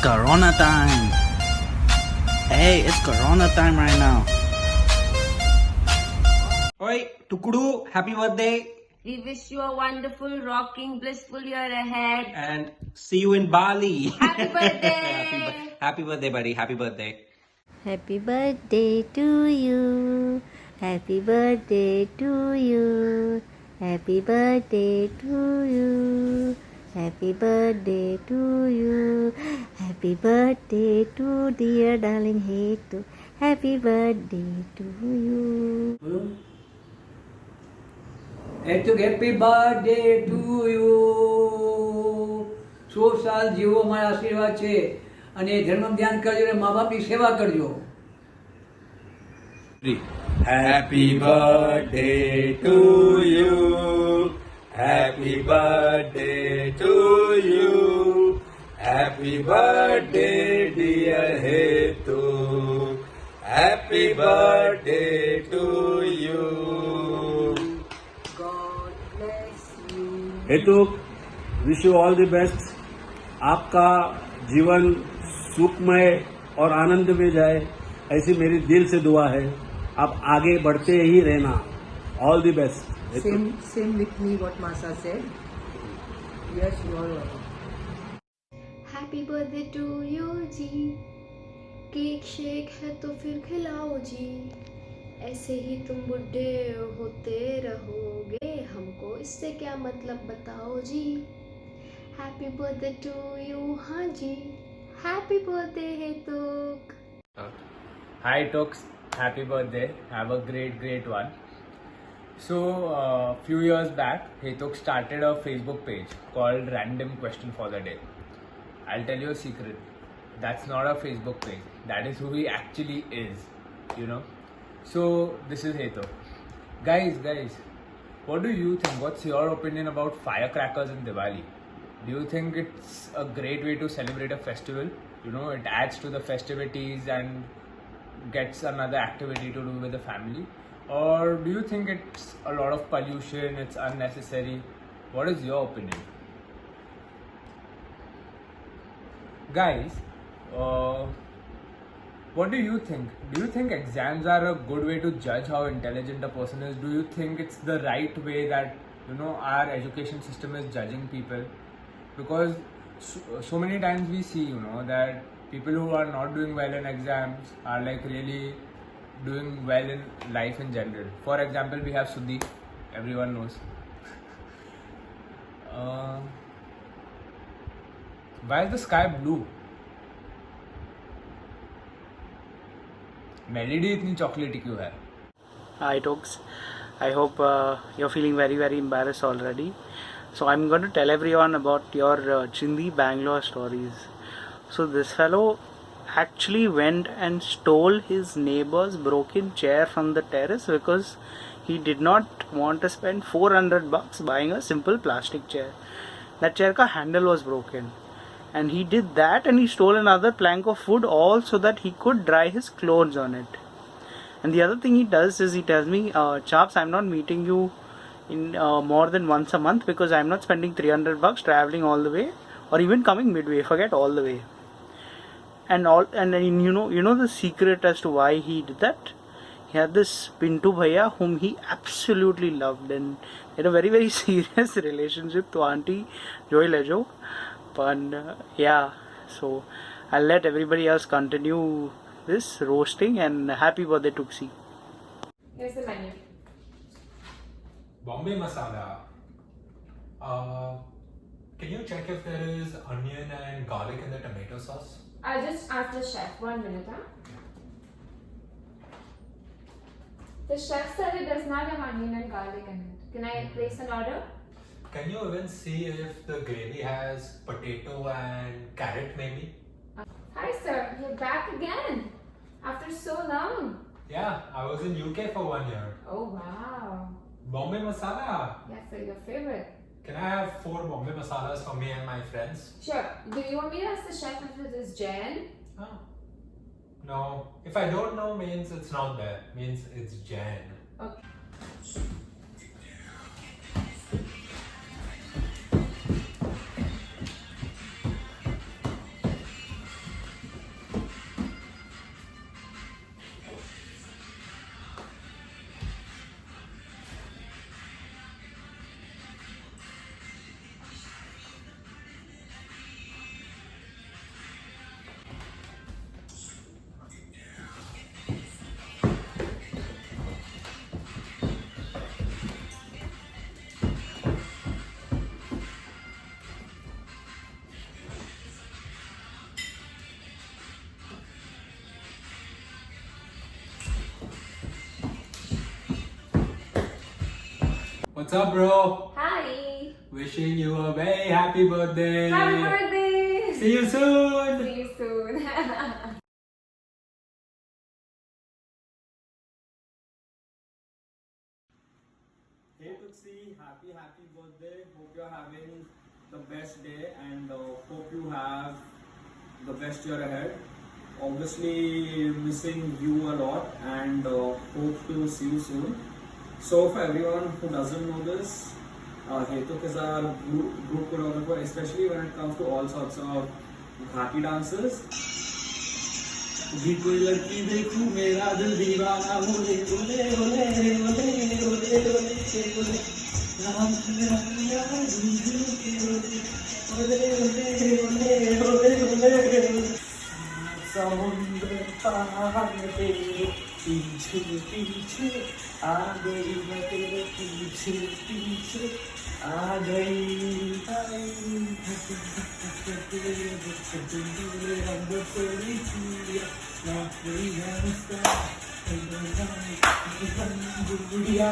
Corona time. Hey, it's Corona time right now. Oi, Tukudu, happy birthday. We wish you a wonderful, rocking, blissful year ahead. And see you in Bali. Happy birthday! Happy birthday, buddy. Happy birthday. Happy birthday to you. Happy birthday to you. Happy birthday to you. Happy birthday to you. Happy birthday to dear darling Hetu. Happy birthday to you. Happy birthday to you 100 સાલ જીવો મારા આશીર્વાદ છે અને ધર્મ ધ્યાન કરજો અને મા બાપની સેવા કરજો. Happy birthday to you. Happy birthday to you. Happy birthday dear Hetu. Happy birthday to you. हेतु wish you all the best. आपका जीवन सुखमय और आनंद में जाए ऐसी मेरी दिल से दुआ है. आप आगे बढ़ते ही रहना. All the best. Same with me what Masa said. Yes, you are welcome. Happy birthday to you जी. केक शेक है तो फिर खिलाओ जी. ऐसे ही तुम बुढ़े होते रहोगे, हमको इससे क्या मतलब बताओ जी. Happy birthday to you. हाँ जी, हैप्पी बर्थडे हेतुक. Hi Tux, happy birthday. Have a great one. So, few years back, Hetuk started a Facebook page called Random Question for the Day. I'll tell you a secret. That's not a Facebook page. That is who he actually is, you know. So, this is Hetuk. Guys, what do you think? What's your opinion about firecrackers in Diwali? Do you think it's a great way to celebrate a festival? You know, it adds to the festivities and gets another activity to do with the family? Or do you think it's a lot of pollution, it's unnecessary? What is your opinion? Guys, what do you think? Do you think exams are a good way to judge how intelligent a person is? Do you think it's the right way that, you know, our education system is judging people? Because so many times we see, you know, that people who are not doing well in exams are like really doing well in life in general. For example, we have Sudeep, everyone knows. Why is the sky blue? Melody इतनी चॉकलेटी क्यों है? Hi, Tux. I hope you're feeling very embarrassed already. So I'm going to tell everyone about your Chindi Bangalore stories. So this fellow actually went and stole his neighbor's broken chair from the terrace because he did not want to spend $400 buying a simple plastic chair. That chair ka handle was broken. And he did that, and he stole another plank of wood all so that he could dry his clothes on it. And the other thing he does is he tells me, Chaps, I'm not meeting you in more than once a month because I'm not spending $300 traveling all the way or even coming midway. Forget all the way. And you know the secret as to why he did that? He had this Pintu Bhaiya whom he absolutely loved, and he had a very serious relationship to Auntie Joy Lejo. But yeah, so I'll let everybody else continue this roasting, and happy birthday Tuxi. Here's the menu. Bombay masala. Can you check if there is onion and garlic in the tomato sauce? I'll just ask the chef. 1 minute, huh? The chef said it does not have onion and garlic in it. Can I place an order? Can you even see if the gravy has potato and carrot maybe? Hi sir, you're back again. After so long. Yeah, I was in UK for 1 year. Oh wow. Bombay masala. Yes sir, your favorite. Can I have 4 Bombay masalas for me and my friends? Sure. Do you want me to ask the chef if it is Jan? Oh. No. If I don't know means it's not there. Means it's Jan. Okay. What's up, bro? Hi. Wishing you a very happy birthday. Happy birthday. See you soon. See you soon. Hey Tuxi, happy birthday. Hope you're having the best day and hope you have the best year ahead. Obviously missing you a lot and hope to see you soon. So for everyone who doesn't know this, Hetuk is our group choreographer, especially when it comes to all sorts of Ghati dances. जी कोई लड़की देखूं मेरा दिल दीवाना बोले बोले बोले बोले बोले बोले बोले राम रामिया दिल के बोले बोले बोले बोले बोले समुद्र पार तेरे पीछे पीछे आ गई मैं तेरे पीछे पीछे आ गई रंग तेरी चूड़िया गुड़िया.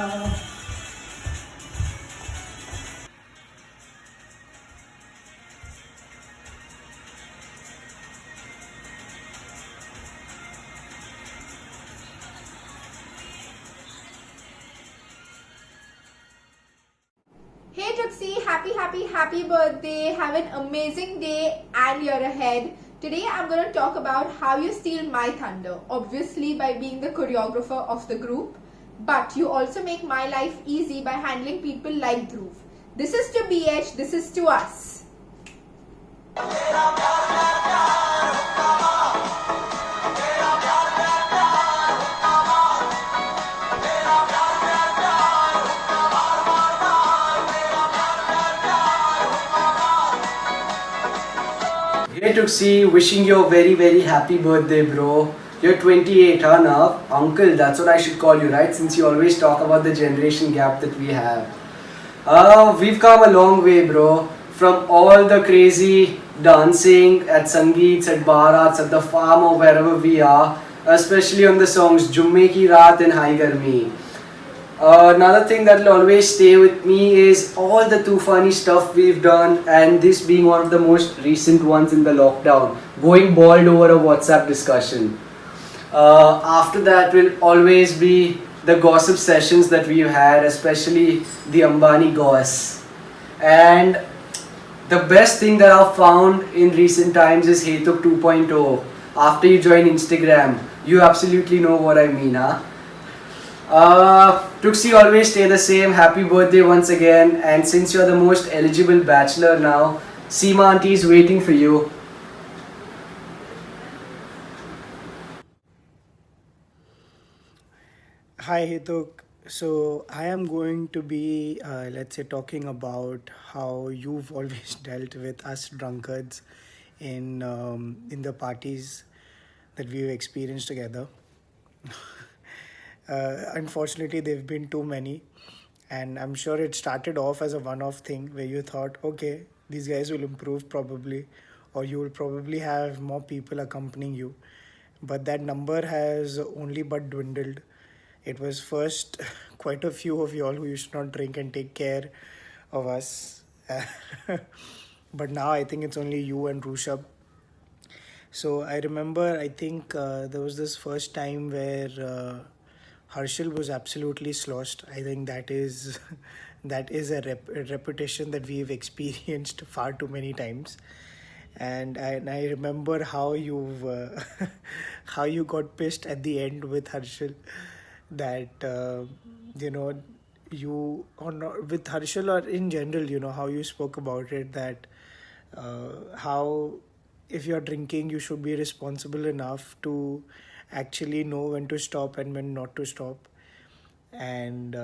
Hey Trixie, happy birthday. Have an amazing day and year ahead. Today I'm going to talk about how you steal my thunder. Obviously by being the choreographer of the group. But you also make my life easy by handling people like Dhruv. This is to BH, this is to us. Hey Tuxi, wishing you a very happy birthday, bro. You're 28, huh, now? Uncle, that's what I should call you, right? Since you always talk about the generation gap that we have. We've come a long way, bro. From all the crazy dancing at Sangeets, at Barats, at the farm or wherever we are, especially on the songs Jumme Ki Raat and Hai Garmi. Another thing that will always stay with me is all the too funny stuff we've done, and this being one of the most recent ones in the lockdown, going bald over a WhatsApp discussion. After that will always be the gossip sessions that we've had, especially the Ambani goss. And the best thing that I've found in recent times is Hetuk 2.0. After you join Instagram, you absolutely know what I mean, huh? Tuxi, always stay the same. Happy birthday once again. And since you're the most eligible bachelor now, Seema auntie is waiting for you. Hi Hetuk. So I am going to be, let's say, talking about how you've always dealt with us drunkards in the parties that we've experienced together. Unfortunately, they've been too many, and I'm sure it started off as a one-off thing where you thought, okay, these guys will improve probably, or you will probably have more people accompanying you. But that number has only but dwindled. It was first quite a few of y'all who used to not drink and take care of us. But now I think it's only you and Rushabh. So I remember, I think there was this first time where Harshal was absolutely sloshed. I think that is a repetition that we've experienced far too many times. And I remember how how you got pissed at the end with Harshal, that you, or not with Harshal or in general, how you spoke about it, that how if you're drinking you should be responsible enough to actually know when to stop and when not to stop, and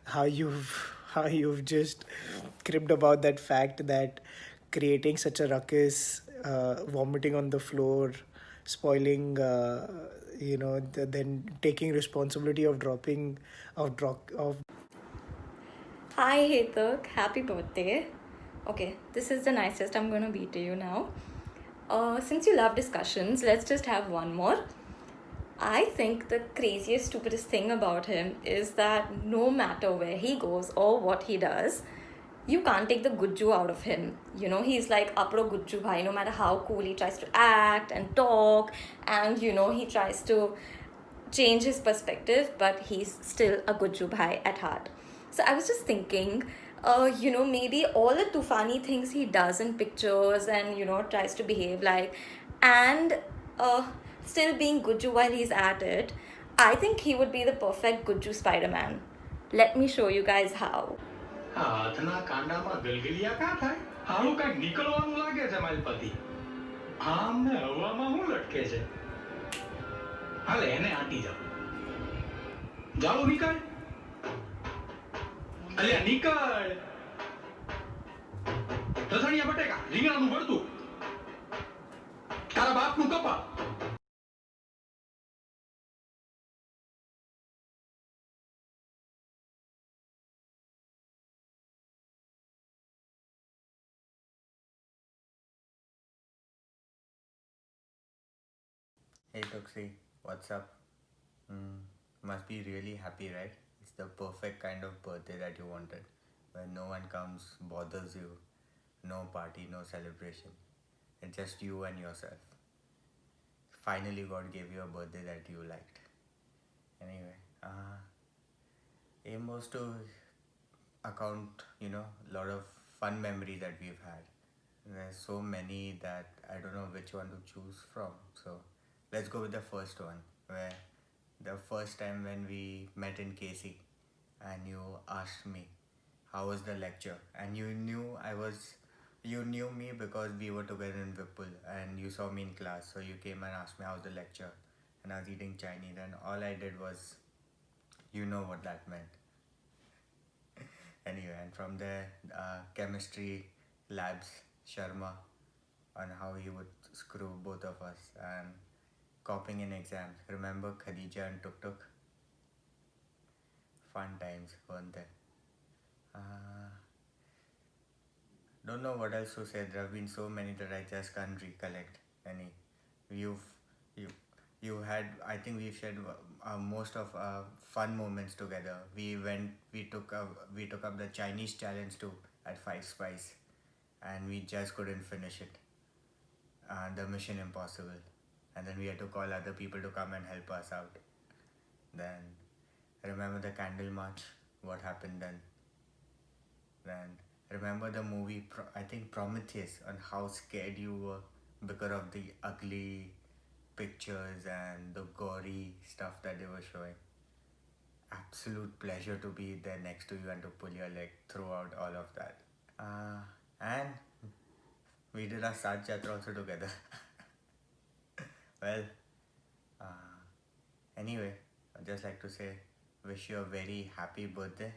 how you've just cribbed about that fact that creating such a ruckus, vomiting on the floor, spoiling, then taking responsibility of dropping of. Hi Hetuk, happy birthday. Okay, this is the nicest I'm going to be to you now. Since you love discussions, let's just have one more. I think the craziest, stupidest thing about him is that no matter where he goes or what he does, you can't take the Gujju out of him. You know, he's like Apro Gujju Bhai, no matter how cool he tries to act and talk, and he tries to change his perspective, but he's still a Gujju Bhai at heart. So I was just thinking, maybe all the Tufani things he does in pictures and, tries to behave like, and still being Gujju while he's at it, I think he would be the perfect Gujju Spider-Man. Let me show you guys how. હાથના કાંડામાં ગલગલિયા કાં થાય હાલું કાંઈક નીકળવાનું લાગે છે માલપતિ આમ ને હવામાં હું લટકે છે હાલે એને આંટી જાઓ જાઓ નીકળ અલ્યા નીકળ રસણિયા બટેકા રીંગણાનું ભરતું તારા બાપનું કપા. Hey Tuxi, what's up? Must be really happy, right? It's the perfect kind of birthday that you wanted, where no one comes, bothers you, no party, no celebration. It's just you and yourself. Finally, God gave you a birthday that you liked. Anyway, aim was to account, a lot of fun memories that we've had. There's so many that I don't know which one to choose from. So let's go with the first one, where the first time when we met in KC and you asked me how was the lecture, and you knew me because we were together in Vipul and you saw me in class, so you came and asked me how's the lecture, and I was eating Chinese and all I did was, you know what that meant. Anyway, and from there, chemistry labs, Sharma, on how he would screw both of us, and copying in exams. Remember Khadija and Tuk Tuk? Fun times, weren't they? Don't know what else to say. There have been so many that I just can't recollect any. You had, I think we've shared most of fun moments together. We took up the Chinese challenge too at Five Spice, and we just couldn't finish it. The Mission Impossible, and then we had to call other people to come and help us out. Then remember the candle march, what happened then. Then remember the movie, I think Prometheus, and how scared you were because of the ugly pictures and the gory stuff that they were showing. Absolute pleasure to be there next to you and to pull your leg throughout all of that. And we did our Sat Jatra also together. Well, anyway, I'd just like to say, wish you a very happy birthday.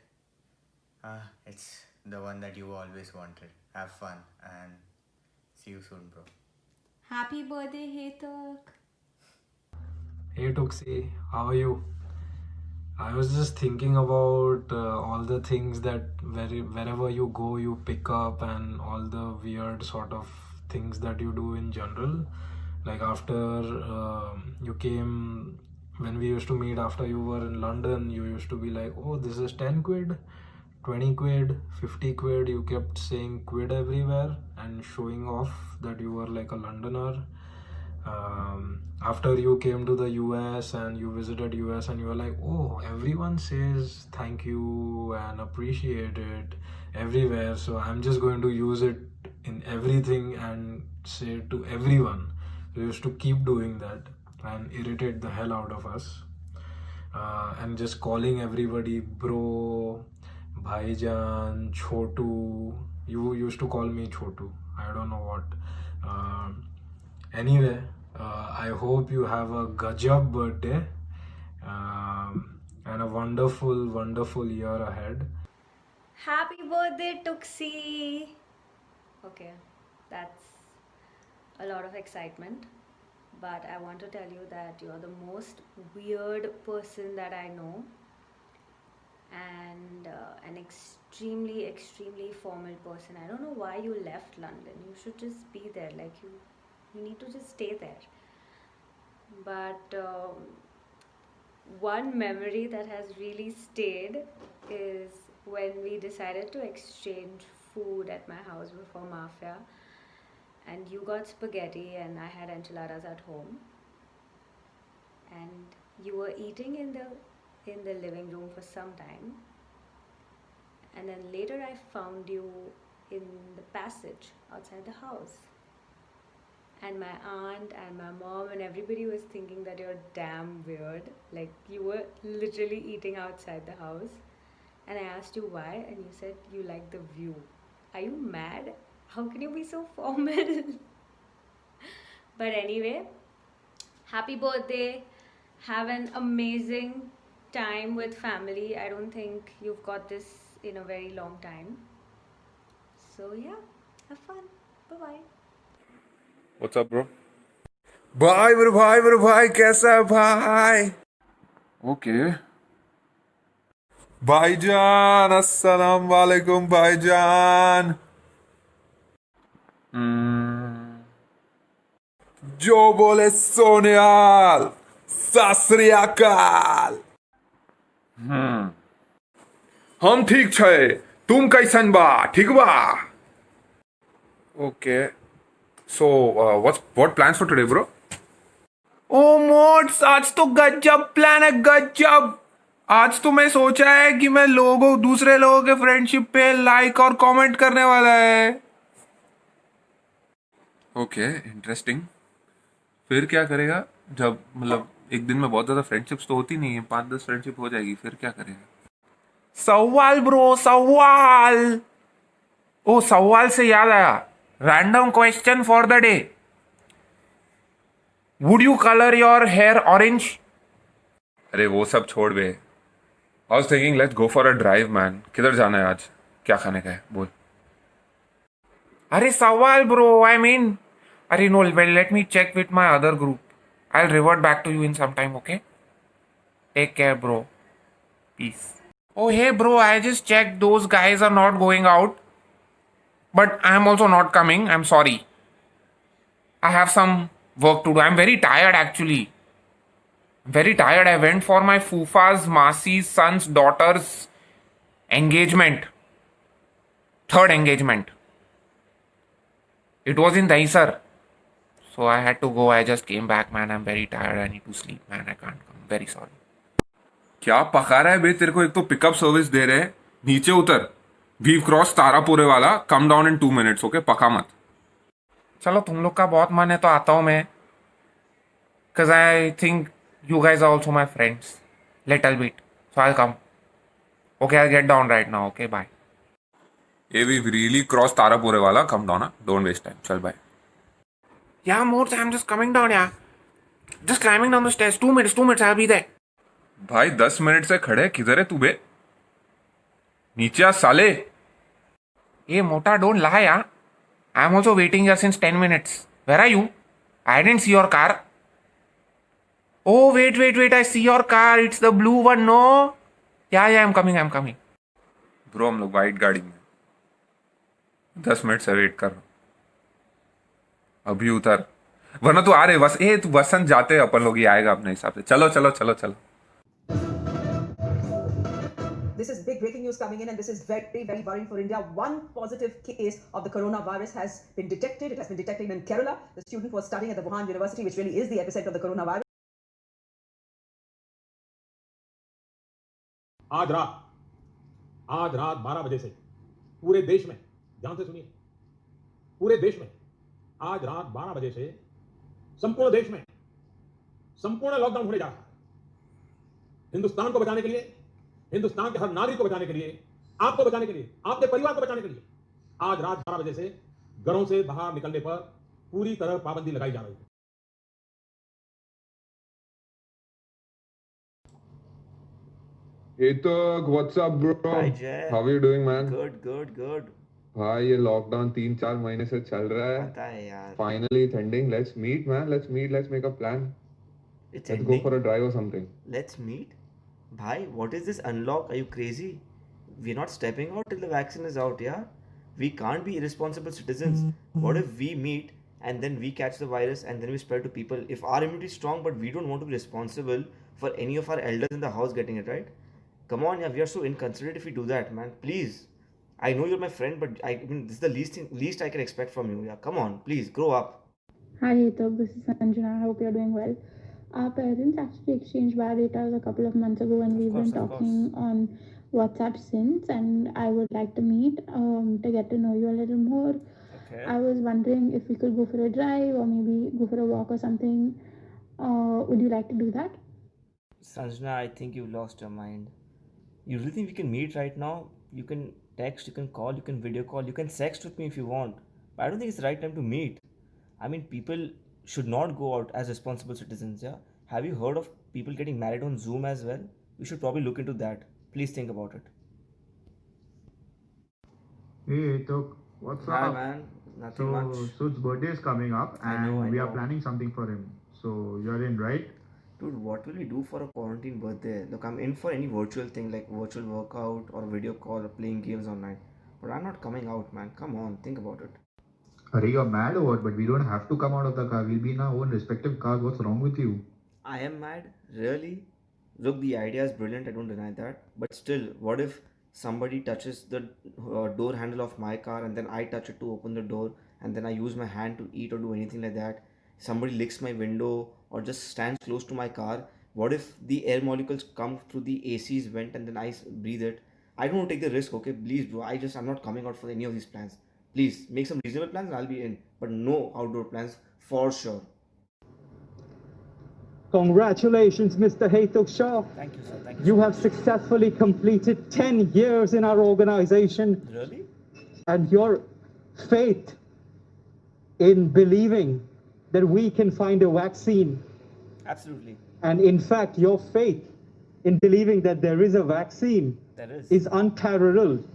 It's the one that you always wanted. Have fun and see you soon, bro. Happy birthday, Hetuk. Hey Tuxi, how are you? I was just thinking about all the things that wherever you go you pick up, and all the weird sort of things that you do in general. Like after you came, when we used to meet after you were in London, you used to be like, oh, this is 10 quid, 20 quid, 50 quid. You kept saying quid everywhere and showing off that you were like a Londoner. After you came to the US and you visited US, and you were like, oh, everyone says thank you and appreciate it everywhere, so I'm just going to use it in everything and say it to everyone. We used to keep doing that and irritate the hell out of us, and just calling everybody bro, bhaijan, chotu. You used to call me chotu, I don't know what. Anyway, I hope you have a gajab birthday and a wonderful year ahead. Happy birthday, Tuxi! Okay, that's a lot of excitement, but I want to tell you that you're the most weird person that I know, and an extremely formal person. I don't know why you left London. You should just be there. Like you need to just stay there. But one memory that has really stayed is when we decided to exchange food at my house before Mafia, and you got spaghetti and I had enchiladas at home, and you were eating in the living room for some time, and then later I found you in the passage outside the house, and my aunt and my mom and everybody was thinking that you're damn weird, like you were literally eating outside the house. And I asked you why, and you said you like the view. Are you mad? How can you be so formal? But anyway, happy birthday. Have an amazing time with family. I don't think you've got this in a very long time. So yeah, have fun. Bye-bye. What's up, bro? भाई भाई कैसा है भाई? Okay. भाईजान अस्सलाम वालेकुम भाईजान. जो बोले सोनियाल सत श्री अकाल. हम ठीक छे. तुम कैसन बा? ठीक बा? Okay. So, what plans for today, bro? ओ मोट्स, आज तो गजब प्लान है, गजब. आज तो मैं सोचा है कि मैं दूसरे लोगों के फ्रेंडशिप पे लाइक और कमेंट करने वाला है. Okay, interesting. फिर क्या करेगा? जब मतलब एक दिन में बहुत ज्यादा फ्रेंडशिप्स तो होती नहीं है, 5-10 फ्रेंडशिप हो जाएगी, फिर क्या करेगा? सवाल ब्रो, सवाल. ओ, सवाल से याद आया. Random question for the day. Would you color your hair orange? अरे वो सब छोड़ बे. I was thinking let's go for a drive, man. किधर जाना है आज? क्या खाने का है? बोल. अरे सवाल bro, I mean. अरे no, well, let me check with my other group. I'll revert back to you in some time, okay? Take care, bro. Peace. Oh, hey bro, I just checked. Those guys are not going out. But I am also not coming. I'm sorry. I have some work to do. I'm very tired actually. Very tired. I went for my Fufa's, Masi's son's daughter's engagement. 3rd engagement. It was in Dahisar. So I had to go. I just came back, man. I'm very tired. I need to sleep, man. I can't come. Very sorry. क्या पका रहा है बे? तेरे को एक तो pickup service दे रहे, नीचे उतर. We've crossed तारापुरे वाला. Come down in 2 minutes, okay? पका मत. चलो तुम लोग का बहुत मन है तो आता हूँ मैं. Cause I think you guys are also my friends. Little bit. So I'll come. Okay, I'll get down right now. Okay, bye. Hey, we've really crossed तारापुरे वाला. Come down, huh? Don't waste time. चल bye. Yeah, Moors, I'm just coming down, yeah. Just climbing down the stairs. 2 minutes, I'll be there. भाई 10 minute से खड़े किधर है तू बे? नीचे आ साले. Hey, Mota, don't lie, yeah. I'm also waiting here since 10 minutes. Where are you? I didn't see your car. Oh, wait. I see your car. It's the blue one, no? Yeah, I'm coming. Bro हम लोग white गाड़ी में 10 minute से wait कर रहा हूँ. अभी उतर, वरना तू आ रहे बस. तू वसंत जाते हैं अपन लोग, ही आएगा अपने हिसाब से. चलो. This is big breaking news coming in, and this is very, very worrying for India. One positive case of the coronavirus has been detected. It has been detected in Kerala. The student was studying at the Wuhan University, which really is the epicenter of the coronavirus. आज रात 12 बजे से पूरे देश में, ध्यान से सुनिए, पूरे देश में आज रात 12 बजे से संपूर्ण देश में संपूर्ण लॉकडाउन होने जा रहा है. हिंदुस्तान को बचाने के लिए, हिंदुस्तान के हर नागरिक को बचाने के लिए, आपको बचाने के लिए, आपके परिवार को बचाने के लिए आज रात 12 बजे से घरों से बाहर निकलने पर पूरी तरह पाबंदी लगाई जा रही है. Hey Tug, what's up bro? Hi Jay. How are you doing man? Good. भाई ये लॉकडाउन 3-4 महीने से चल रहा है. पता है यार. Finally it's ending. Let's meet man. Let's make a plan. It's Let's ending. go for a drive or something. Let's meet. Bhai, what is this unlock? Are you crazy? We're not stepping out till the vaccine is out, yeah? We can't be irresponsible citizens. What if we meet and then we catch the virus and then we spread to people? If our immunity is strong but we don't want to be responsible for any of our elders in the house getting it, right? Come on, yeah, we are so inconsiderate if we do that, man. Please. I know you're my friend, but I mean, this is the least I can expect from you. Yeah, come on, please, grow up. Hi Hetuk, this is Sanjana. I hope you're doing well. Our parents actually exchanged biodatas a couple of months ago, and we've been talking on WhatsApp since. And I would like to meet to get to know you a little more. Okay. I was wondering if we could go for a drive or maybe go for a walk or something. Would you like to do that? Sanjana, I think you've lost your mind. You really think we can meet right now? You can text, you can call, you can video call, you can sext with me if you want. But I don't think it's the right time to meet. I mean, people should not go out as responsible citizens, yeah? Have you heard of people getting married on Zoom as well? We should probably look into that. Please think about it. Hey, Tok, what's Hi, up? man. Nothing much. Sud's birthday is coming up, I and know, we I are know. planning something for him. So you're in, right? Dude, what will we do for a quarantine birthday? Look, I'm in for any virtual thing like virtual workout or video call or playing games online. But I'm not coming out, man. Come on, think about it. Are you mad or what? But we don't have to come out of the car. We'll be in our own respective cars. What's wrong with you? I am mad? Really? Look, the idea is brilliant, I don't deny that. But still, what if somebody touches the door handle of my car and then I touch it to open the door and then I use my hand to eat or do anything like that? Somebody licks my window or just stands close to my car. What if the air molecules come through the AC's vent and then I breathe it? I don't want to take the risk, okay? Please, bro. I'm not coming out for any of these plans. Please, make some reasonable plans and I'll be in. But no outdoor plans for sure. Congratulations, Mr. Hetuk Shah. Thank you, sir. Thank you. You have successfully completed 10 years in our organization. Really? And your faith in believing that we can find a vaccine, Absolutely. and in fact, your faith in believing that there is a vaccine There is. is unparalleled.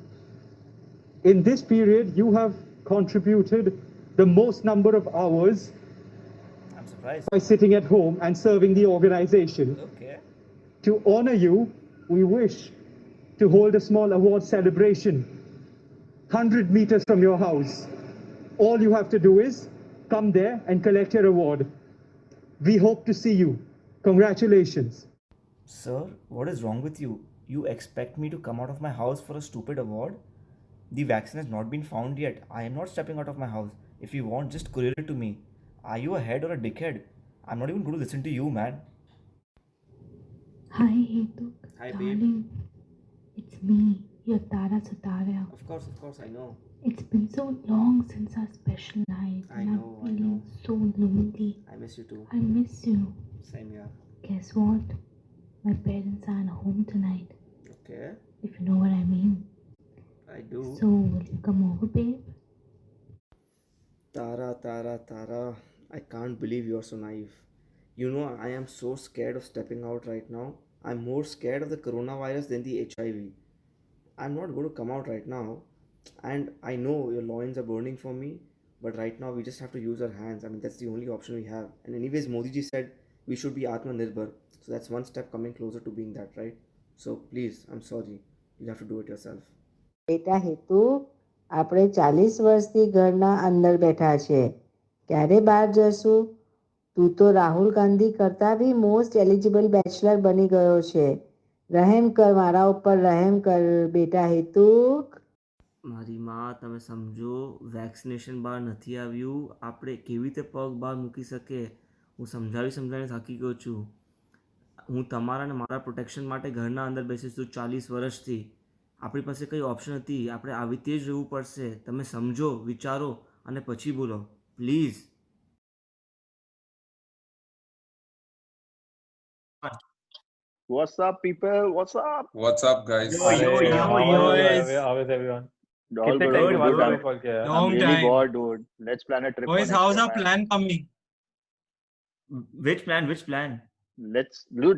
In this period, you have contributed the most number of hours I'm surprised. by sitting at home and serving the organization. Okay. To honor you, we wish to hold a small award celebration 100 meters from your house. All you have to do is come there and collect your award. We hope to see you. Congratulations. Sir, what is wrong with you? You expect me to come out of my house for a stupid award? The vaccine has not been found yet. I am not stepping out of my house. If you want, just courier it to me. Are you a head or a dickhead? I'm not even going to listen to you, man. Hi Hetuk. Hi, babe. Darling, it's me, your Tara Sutaria. Of course, I know. It's been so long since our special night, I and know, I'm feeling so lonely. I miss you too. I miss you. Same here. Guess what? My parents aren't home tonight, Okay, if you know what I mean. I do. So, will you come over, babe? Tara. I can't believe you're so naive. You know, I am so scared of stepping out right now. I'm more scared of the coronavirus than the HIV. I'm not going to come out right now. And I know your loins are burning for me, but right now we just have to use our hands. I mean, that's the only option we have. And anyways, Modi ji said we should be Atmanirbhar. So that's one step coming closer to being that, right? So please, I'm sorry. You have to do it yourself. બેટા હેતુ આપણે 40 વર્ષથી ઘરના અંદર બેઠા છે ક્યારે બહાર જશું તું તો રાહુલ ગાંધી કરતા બી મોસ્ટ એલિજિબલ બેચલર બની ગયો છે રહેમ કર મારા ઉપર રહેમ કર બેટા હેતુક મારી માં તમે સમજો વેક્સિનેશન બહાર નથી આવ્યું આપણે કેવી રીતે પગ બહાર મૂકી શકે હું સમજાવીને થાકી ગયો છું હું તમારા અને મારા પ્રોટેક્શન માટે ઘરના અંદર બેસીશ છું 40 વર્ષથી આપણી પાસે કંઈ ઓપ્શન નથી આપણે આવી રીતે જ રહેવું પડશે તમે સમજો વિચારો અને પછી બોલો please. What's up, people? What's up? What's up, guys? How is everyone? All good, all good. I'm Long really time. bored, dude. Let's plan a trip. Boys, for how's next our year, man. plan coming? Which plan?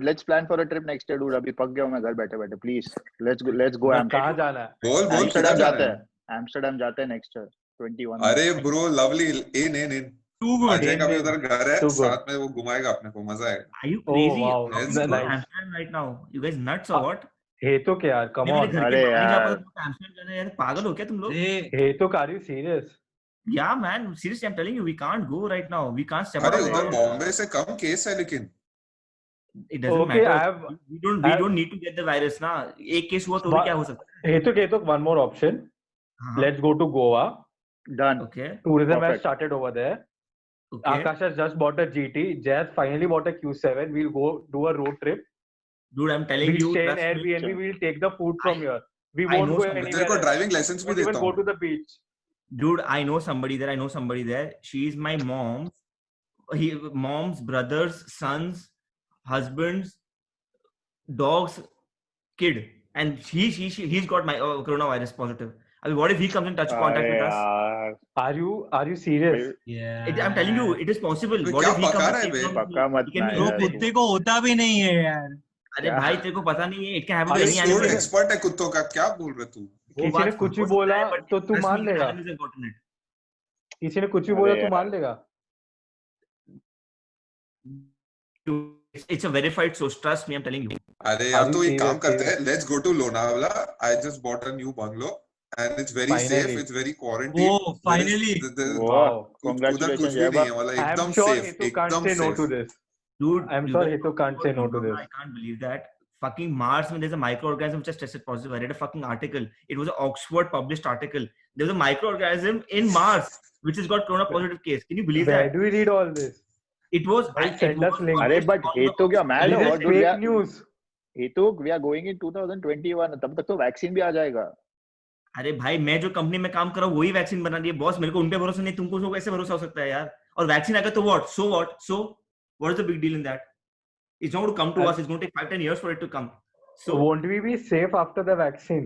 Let's plan for a trip next year, dude. अभी पक गया हूँ मैं घर बैठे बैठे. Please, let's go. कहाँ जाना है? बोल किधर Amsterdam जाना जाते है? हैं. Amsterdam जाते हैं next year. 21. अरे ब्रो लवली इन Too good. अजय का भी उधर घर है Too good. साथ में वो घुमाएगा अपने को मजा आएगा. Are you Oh, crazy? wow. How Let's is it go. Amsterdam right now? You guys nuts or what? हेतुक यार, come मेरे on. घर के बाहर जा पाओ तुम Amsterdam जाना है यार पागल हो क्या तुम लोग? हेतुक, are you serious? Yeah, man. Seriously, I'm telling you, we can't go right now. We can't step out अरे of उधर our बॉम्बे से कम केस है लेकिन It doesn't Okay, matter. We don't need to get the virus ना. एक case हुआ तो भी क्या हो सकता है? Hetuk, one more option. Let's go to Goa. Done. Okay. Tourism has Perfect. started over there. Okay. Akash has just bought a GT. Jazz finally bought a Q7. We'll go do a road trip. Dude, I'm telling We'll you. stay in trust me. Airbnb. We'll take the food from here. We I won't know go somebody. anywhere. तेरे को else. Driving licence भी Won't even देता go हूँ. to the beach. Dude, I know somebody there. She is my mom's brother's son's husband's dog's kid, and he's got my coronavirus positive. I mean, what if he comes in contact with us? Are you serious? I'm telling you, it is possible. तो What क्या if he पका comes रहा है and bay? takes पक्का मत he can ना be यार infected. तू। कुत्ते को होता भी नहीं है यार. अरे भाई तेरे को पता नहीं है. It can happen to भाई any सूट animal. एक्सपर्ट है कुत्तों का. क्या बोल रहे तू? किसी ने कुछ भी बोला तो तू मान लेगा. किसी ने कुछ भी बोला तू मान लेगा. It's a verified source. Trust me, I'm telling you. अरे यार तो एक काम करते हैं. Let's go to Lonavala. I just bought a new bungalow and it's very safe. It's very quarantined. Oh, finally. Wow. उधर कुछ Congratulations, भी नहीं है. Jaiba. मतलब I'm एकदम sure safe. Hetu can't एकदम say no safe. to this. Dude, I'm you sure guys- Hetu can't say no to this. I can't believe that. Fucking Mars, when there's a microorganism which has tested positive. I read a fucking article. It was an Oxford published article. There's a microorganism in Mars which has got corona positive case. Can you believe Where that? do we read all this? It was. Send us link. अरे but हेतु क्या mad This है? is What, dude? fake news. हेतु we are going in 2021. तब तक तो vaccine भी आ जाएगा. अरे भाई मैं जो कंपनी में काम कर रहा हूँ वही वैक्सीन बना रही है बॉस. मेरे को उन पे भरोसा नहीं. तुमको कैसे भरोसा हो सकता है यार? और वैक्सीन आएगा तो what? So what? So what is the big deal in that? It's not going to come to us. It's going to take 5-10 years for it to come. So won't we be safe after the vaccine?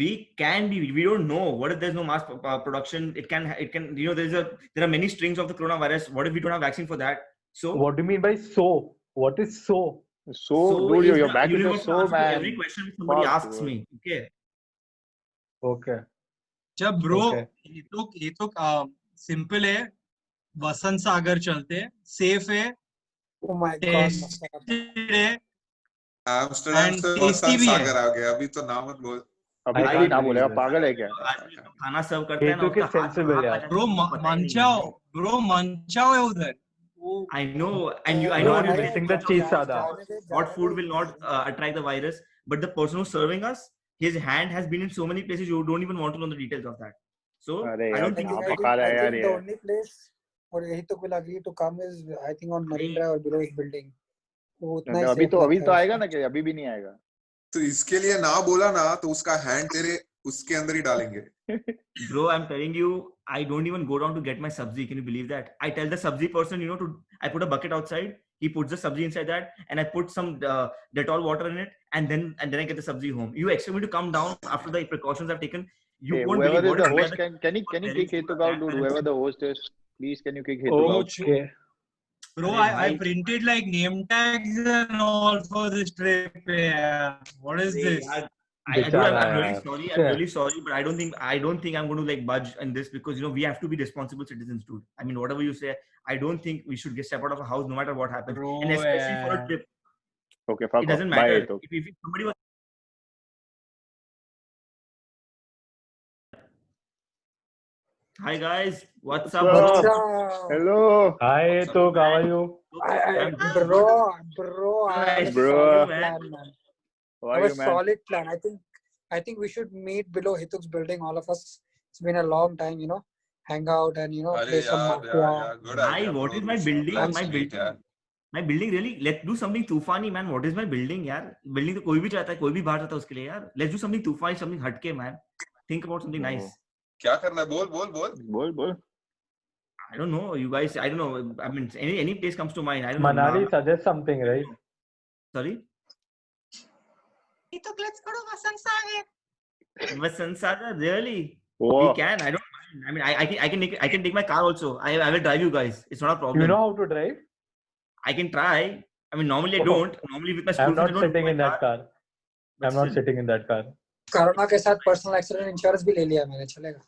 We can be. We don't know. What if there's no mass production? It can. You know, there are many strings of the coronavirus. What if we don't have vaccine for that? So What do you mean by so? What is so? So dude, is you're the back with the universal so answer to man. every question somebody Fuck, asks dude. me. Okay. Okay. जब bro Okay. ये तो simple है. वसंत सागर चलते. Safe है. Oh my god. Tested है. Amsterdam And से tasty वसंत भी है. सागर आ गया. अभी तो नाम मत बोल. अभी I कोई can't ना believe बोलेगा this. पागल है क्या? आदमी तो खाना सर्व करता है ना. Hetu उसका is sensible यार. ब्रो मंचाओ है उधर. I know, and I know No, what I'm you're missing saying. the cheese sada. Hot food will not attract the virus, but the person who's serving us, his hand has been in so many places you don't even want to know the details of that. So अरे I यार don't think कहाँ it's पका रहा है यार the ये? only place or Hetuk will agree to come is I think on Marine Drive or below his building. वो उतना ही अभी safe तो लगता है आएगा उसको. ना कि अभी भी नहीं आएगा? तो इसके लिए ना बोला ना तो उसका हैंड तेरे उसके अंदर ही डालेंगे. Bro, I'm telling you, I don't even go down to get my sabzi. Can you believe that? I tell the sabzi person, I put a bucket outside. He puts the sabzi inside that, and I put some Dettol water in it, and then I get the sabzi home. You expect me to come down after the precautions I've taken? You Hey, won't whoever believe is what the is host, can you kick Hetu out, dude? Whoever the host is, please can you kick Hetu out? Okay. Bro, I printed like name tags and all for this trip. Yeah. What is this? I'm really sorry. I'm really sorry, but I don't think I'm going to like budge on this because we have to be responsible citizens, dude. I mean, whatever you say, I don't think we should get step out of a house no matter what happens, Bro, and especially for a trip. Okay, fuck It doesn't off. Bye, matter Hetu. if somebody was. Hi guys, what's up, What's bro? up? Hello. Hi Hetu, how are you? Bro, I have a Bro. solid plan, man. How I are have you, a man? solid plan. I think we should meet below Hituk's building, all of us. It's been a long time, hang out and play some mafia. Good Hi, idea, what bro. is my building? Let's My meet, building. यार. My building really. Let's do something तूफानी, man. What is my building, यार? Building तो कोई भी चाहता है, कोई भी बाहर जाता है उसके लिए, यार. Let's do something तूफानी, something हटके, man. Think about something nice. क्या करना है? बोल. बोल. I don't know, you guys. I don't know. I mean, any place comes to mind. I don't know. Manali suggest something, right? Sorry. Let's go to Vasant Sagar. Vasant Sagar, really? Whoa. We can. I don't mind. I mean, I can take my car also. I will drive you guys. It's not a problem. You know how to drive? I can try. I mean, normally I don't. Normally with my school I'm friends, not I don't sitting take in my that car. But I'm not still. sitting in that car. Corona के साथ personal accident insurance भी ले लिया मैंने, चलेगा.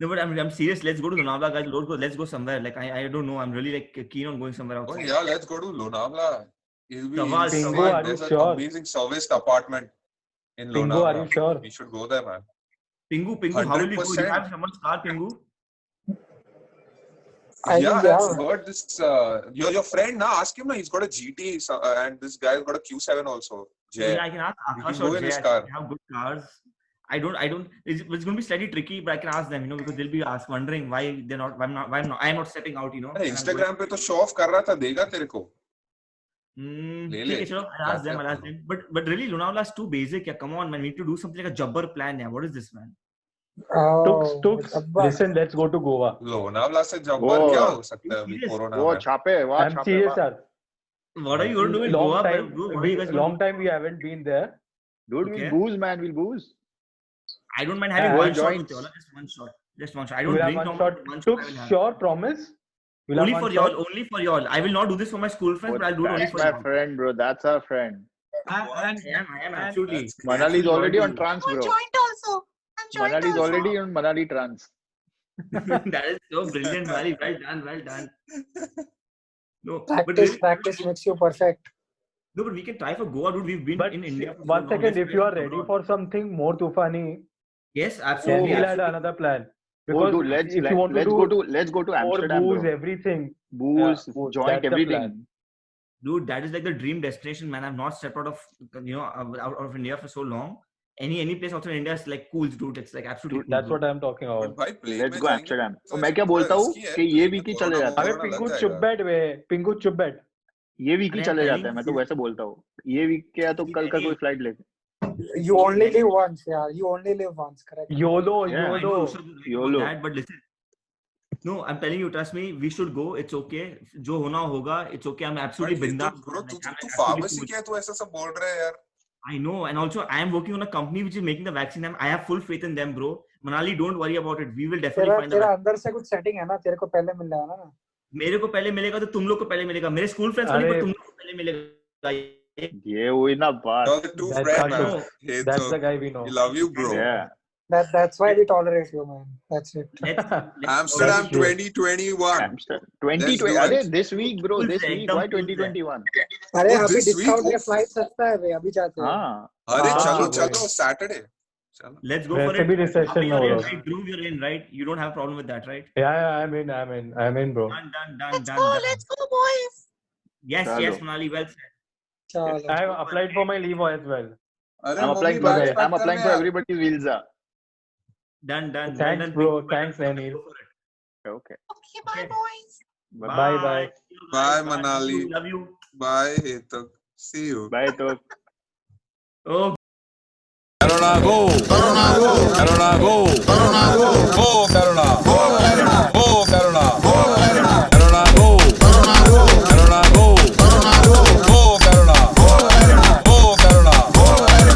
No, but I'm serious. Let's go to Lonavala, guys. Let's go somewhere. Like I don't know. I'm really like keen on going somewhere Oh outside. yeah, let's go to Lonavala. It'll be Tawal, insane. Tawal. Are you There's an sure? amazing serviced apartment in Pingu, Lonavala. are you sure? We should go there, man. Pingu, how will we go? You 100%. have someone's car, Pingu? Yeah, yeah, I've heard this. Your friend, na, ask him. Na, he's got a GT, and this guy's got a Q7 also. Jay. Yeah, I can ask You Akash can go or in Jay. his I think car. they have good cars. I don't. It's going to be slightly tricky, but I can ask them, because they'll be wondering why they're not. I'm not stepping out, अरे and I'm going. Instagram पे तो show off कर रहा था, देगा तेरे को. ले ठीक ले. है, चलो, I'll ask them. But really, Lonavala is too basic. Yeah, come on, man. We need to do something like a jabbar plan. Yeah, what is this, man? Tux, listen, let's go to Goa. Lonavala से जब्बर क्या हो सकता है अभी corona वो में? छापे वाह I'm छापे serious, वाह. sir. What are you going to do in Long Goa? time, Bro? What are you guys going to long time we haven't been there. Dude, Okay. we'll booze, man. We'll booze. I don't mind having Yeah, one all shot joints. with y'all. Just one shot. Just one shot. I We'll don't have drink one normally, shot. but one shot I Tux, will have. sure, promise. We'll Only have for one y'all. shot. Only for y'all. I will not do this for my school friends, Oh, but I'll do it only that's for my y'all. friend, bro. That's our friend. I am absolutely. Manali is already on Loyal to trance, bro. also. Manali is already on Manali trance. you. That is so brilliant, Mali. Well done. Well done. No, but Practice, really, practice makes you perfect. no, but we can try for Goa, dude. We've been But in India for so one long. second, Let's if try you are for ready abroad. for something more tufani, Yes, then absolutely. we'll add absolutely. another plan. Oh, Because dude, let's if you want to let's go to more Amsterdam, booze, bro. everything, Booze, booze, joint, that's the everything. plan. Dude, that is like the dream destination, man. I've not stepped out of out of India for so long. Any place outside India is like cool, dude. It's like absolutely cool. That's Dude. what I'm talking But about. भाई plane Let's में go जाएंगे Amsterdam. तो और मैं ऐसे क्या थोड़ा बोलता हूँ रिस्की है कि ये प्लेन में वीक ही कोरोना चले जाते अबे हैं. वोरोना लग पिंगू जाएगा. चुप बैठ वे पिंगू चुप बैठ ये वीक ही अरे, I'm चले telling जाते हैं. मैं you, तो वैसे बोलता हूँ. ये वीक के या तो कल का कोई फ्लाइट लेते. You only live once, yeah. You only live once, correct? YOLO Yeah. I know YOLO you should be right YOLO. about that, but listen. No, I'm telling you, trust me, we should go. It's okay. जो होना होगा, it's okay. I'm भाई absolutely ये तो bindas. Bro Like, तू I'm तू absolutely pharmacy cool. क्या है, तू ऐसा सब बोल रहा है यार. I know, and also I am working on a company which is making the vaccine. I have full faith in them, bro. Manali, don't worry about it. We will definitely तेरा find the तेरा vaccine. अंदर से कुछ setting है ना, तेरे को पहले मिल जाएगा ना. मेरे को पहले मिलेगा तो तुम लोग को पहले मिलेगा. मेरे स्कूल फ्रेंड्स को नहीं, अरे पर तुम लोग को पहले मिलेगा. ये हुई ना बात. You're the true that's friend, our man. Tux. Hey, That's so the guy we know. we love you, bro. Yeah. That's why we tolerate you, man. That's it. Let's Amsterdam That's true. 2021. Amsterdam. Let's 2020. do अरे it. this week, bro. Cool This है, week. एकदम Why cool है. 2021? अरे Oh, अभी this week? Discount में Oh, flight सस्ता है बे, अभी जाते हैं. हाँ. अरे हाँ, चलो वही. चलो सैटरडे. चलो. Let's go for वैसे it. भी रिसेशन में हो You're in, रहा right? Dhruv, you're in, right? You don't have a problem with that, right? Yeah, I'm in, bro. Done. Let's go, boys. Yes, चलो. Manali, well said. चलो. I have applied for my leave as well. अरे I'm mummy applying for bag Okay. Pack I'm कर applying ले for यार. everybody's visa. Done. Well Thanks, done. bro. Pinky. Thanks, Nanil. Go for it. Okay. Okay, bye, boys. Bye, bye. See you Bye, guys. Manali. Love you. Bye, Hetuk. See you. Bye, तो. Oh. Corona go. Corona go. Corona go. Corona go. Go, Corona.